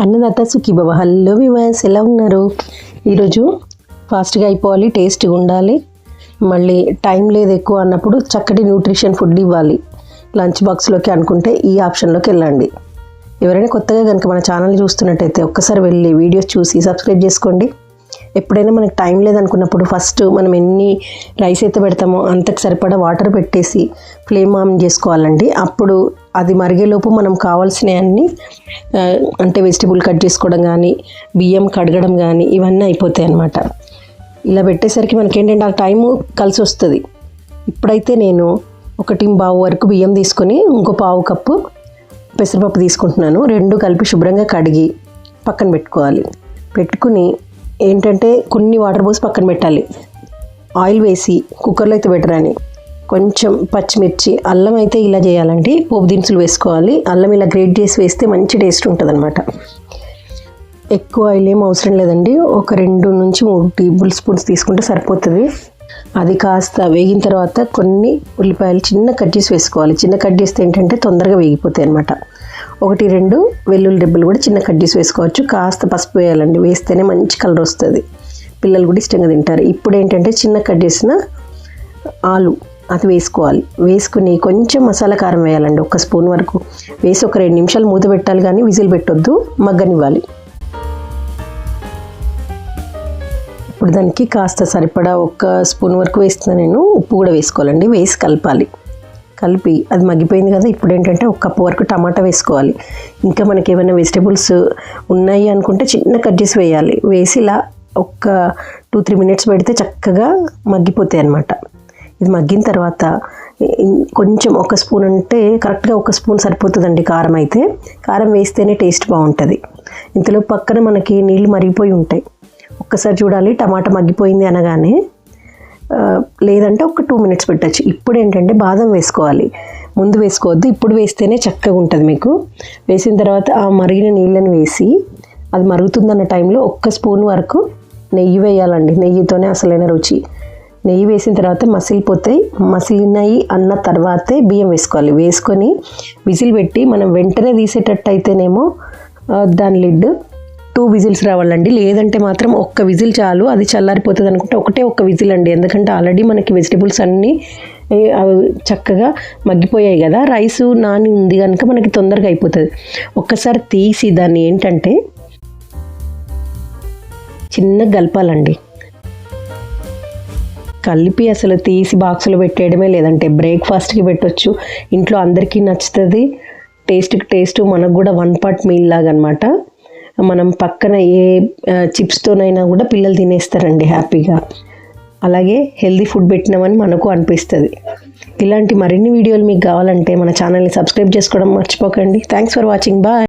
Annadata Sukhibhava. Hello వివాస్, ఎలా ఉన్నారు? ఈరోజు ఫాస్ట్గా అయిపోవాలి, టేస్ట్గా ఉండాలి, మళ్ళీ టైం లేదు ఎక్కువ అన్నప్పుడు చక్కటి న్యూట్రిషన్ ఫుడ్ ఇవ్వాలి లంచ్ బాక్స్లోకి అనుకుంటే ఈ ఆప్షన్లోకి వెళ్ళండి. ఎవరైనా కొత్తగా కనుక మన ఛానల్ చూస్తున్నట్టయితే ఒక్కసారి వెళ్ళి వీడియోస్ చూసి సబ్స్క్రైబ్ చేసుకోండి. ఎప్పుడైనా మనకు టైం లేదనుకున్నప్పుడు ఫస్ట్ మనం ఎన్ని రైస్ అయితే పెడతామో అంతకు సరిపడా వాటర్ పెట్టేసి ఫ్లేమ్ ఆన్ చేసుకోవాలండి. అప్పుడు అది మరిగేలోపు మనం కావాల్సినవన్నీ అంటే వెజిటబుల్ కట్ చేసుకోవడం కానీ, బియ్యం కడగడం కానీ ఇవన్నీ అయిపోతాయి అన్నమాట. ఇలా పెట్టేసరికి మనకేంటంటే ఆ టైము కలిసి వస్తుంది. ఇప్పుడైతే నేను 1.5 వరకు బియ్యం తీసుకొని ఇంకో 1/2 కప్పు పెసరపప్పు తీసుకుంటున్నాను. 2 కలిపి శుభ్రంగా కడిగి పక్కన పెట్టుకోవాలి. పెట్టుకుని ఏంటంటే కొన్ని వాటర్ పోసి పక్కన పెట్టాలి. ఆయిల్ వేసి కుక్కర్లో అయితే పెట్టరని కొంచెం పచ్చిమిర్చి, అల్లం అయితే ఇలా చేయాలండి, పోపు దినుసులు వేసుకోవాలి. అల్లం ఇలా గ్రేట్ చేసి వేస్తే మంచి టేస్ట్ ఉంటుంది అనమాట. ఎక్కువ ఆయిల్ ఏం అవసరం లేదండి, ఒక 2 నుంచి 3 టేబుల్ స్పూన్స్ తీసుకుంటే సరిపోతుంది. అది కాస్త వేగిన తర్వాత కొన్ని ఉల్లిపాయలు చిన్న కట్ చేసి వేసుకోవాలి. చిన్న కట్ చేస్తే ఏంటంటే తొందరగా వేగిపోతాయి అనమాట. 1-2 వెల్లుల్లి రెబ్బలు కూడా చిన్న కట్ చేసి వేసుకోవచ్చు. కాస్త పసుపు వేయాలండి, వేస్తేనే మంచి కలర్ వస్తుంది, పిల్లలు కూడా ఇష్టంగా తింటారు. ఇప్పుడు ఏంటంటే చిన్న కట్ చేసిన ఆలు అది వేసుకోవాలి. వేసుకుని కొంచెం మసాలా కారం వేయాలండి, 1 స్పూన్ వరకు వేసి ఒక 2 నిమిషాలు మూత పెట్టాలి, కానీ విజిల్ పెట్టొద్దు, మగ్గనివ్వాలి. ఇప్పుడు దానికి కాస్త సరిపడా 1 స్పూన్ వరకు వేస్తున్నాను నేను. ఉప్పు కూడా వేసుకోవాలండి, వేసి కలపాలి. కలిపి అది మగ్గిపోయింది కదా, ఇప్పుడు ఏంటంటే 1 కప్పు వరకు టమాటా వేసుకోవాలి. ఇంకా మనకి ఏమైనా వెజిటేబుల్స్ ఉన్నాయి అనుకుంటే చిన్న కట్ చేసి వేయాలి. వేసి ఇలా ఒక 2-3 మినిట్స్ పెడితే చక్కగా మగ్గిపోతాయి అన్నమాట. ఇది మగ్గిన తర్వాత కొంచెం 1 స్పూన్ అంటే కరెక్ట్గా 1 స్పూన్ సరిపోతుందండి కారం అయితే. కారం వేస్తేనే టేస్ట్ బాగుంటుంది. ఇంతలో పక్కన మనకి నీళ్ళు మరిగిపోయి ఉంటాయి. ఒక్కసారి చూడాలి, టమాటా మగ్గిపోయింది అనగానే, లేదంటే ఒక 2 మినిట్స్ పెట్టచ్చు. ఇప్పుడు ఏంటంటే బాదం వేసుకోవాలి, ముందు వేసుకోవద్దు, ఇప్పుడు వేస్తేనే చక్కగా ఉంటుంది మీకు. వేసిన తర్వాత ఆ మరిగిన నీళ్ళని వేసి అది మరుగుతుందన్న టైంలో 1 స్పూన్ వరకు నెయ్యి వేయాలండి. నెయ్యితోనే అసలైన రుచి. నెయ్యి వేసిన తర్వాత మసిలిపోతాయి. మసిలినాయి అన్న తర్వాతే బియ్యం వేసుకోవాలి. వేసుకొని విజిల్ పెట్టి మనం వెంటనే తీసేటట్టు అయితేనేమో దాని లిడ్ 2 విజిల్స్ రావాలండి, లేదంటే మాత్రం 1 విజిల్ చాలు. అది చల్లారిపోతుంది అనుకుంటే 1 విజిల్ అండి, ఎందుకంటే ఆల్రెడీ మనకి వెజిటేబుల్స్ అన్నీ చక్కగా మగ్గిపోయాయి కదా, రైసు నాని ఉంది కనుక మనకి తొందరగా అయిపోతుంది. ఒక్కసారి తీసి దాన్ని ఏంటంటే చిన్నగా కలపాలండి. కలిపి అసలు తీసి బాక్సులో పెట్టేయడమే, లేదంటే బ్రేక్ఫాస్ట్కి పెట్టవచ్చు. ఇంట్లో అందరికీ నచ్చుతుంది. టేస్ట్ మనకు కూడా 1 పాట్ మీల్ లాగా అనమాట. మనం పక్కన ఏ చిప్స్తోనైనా కూడా పిల్లలు తినేస్తారండి హ్యాపీగా. అలాగే హెల్దీ ఫుడ్ పెట్టినామని మనకు అనిపిస్తుంది. ఇలాంటి మరిన్ని వీడియోలు మీకు కావాలంటే మన ఛానల్ని సబ్స్క్రైబ్ చేసుకోవడం మర్చిపోకండి. Thanks for watching. బాయ్.